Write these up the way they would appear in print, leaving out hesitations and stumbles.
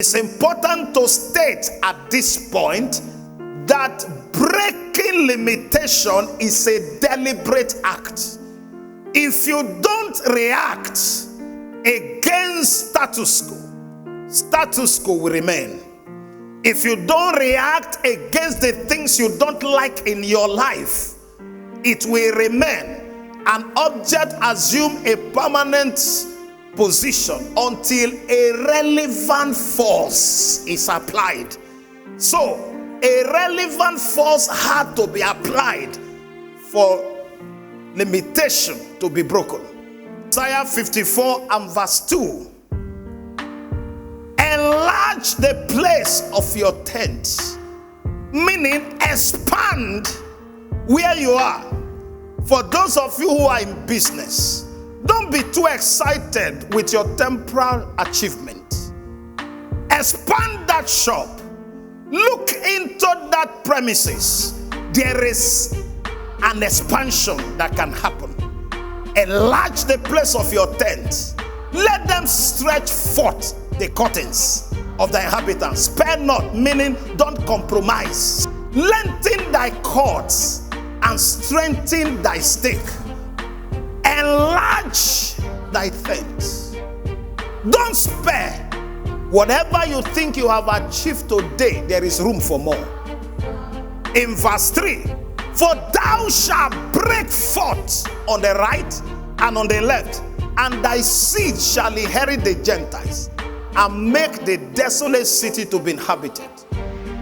It's important to state at this point that breaking limitation is a deliberate act. If you don't react against status quo will remain. If you don't react against the things you don't like in your life, it will remain. An object assume a permanent position until a relevant force is applied. So, a relevant force had to be applied for limitation to be broken. Isaiah 54 and verse 2. Enlarge the place of your tent, meaning expand where you are. For those of you who are in business, don't be too excited with your temporal achievement. Expand that shop. Look into that premises. There is an expansion that can happen. Enlarge the place of your tent. Let them stretch forth the curtains of the inhabitants. Spare not, meaning don't compromise. Lengthen thy cords and strengthen thy stake. Enlarge thy tent. Don't spare. Whatever you think you have achieved today, there is room for more. In verse 3, for thou shalt break forth on the right and on the left, and thy seed shall inherit the Gentiles, and make the desolate city to be inhabited.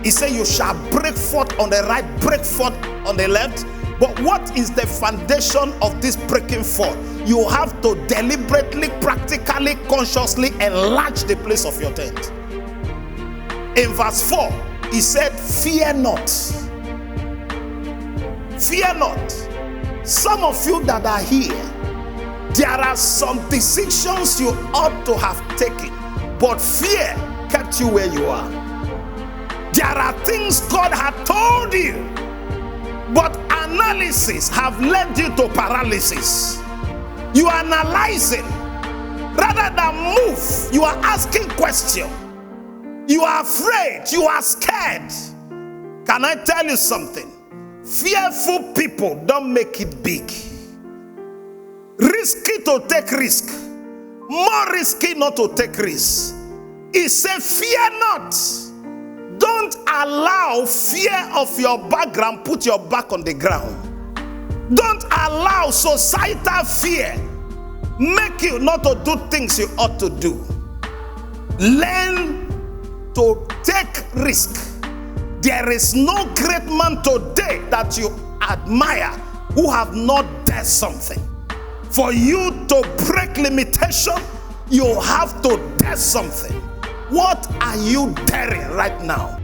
He said you shall break forth on the right, break forth on the left. But what is the foundation of this breaking forth? You have to deliberately, practically, consciously enlarge the place of your tent. In verse 4, he said, fear not. Fear not. Some of you that are here, there are some decisions you ought to have taken, but fear kept you where you are. There are things God had told you, but analysis have led you to paralysis. You are analyzing. Rather than move, you are asking questions. You are afraid. You are scared. Can I tell you something? Fearful people don't make it big. Risky to take risk. More risky not to take risk. He said, fear not. Don't allow fear of your background put your back on the ground. Don't allow societal fear make you not to do things you ought to do. Learn to take risk. There is no great man today that you admire who have not done something. For you to break limitation, you have to do something. What are you daring right now?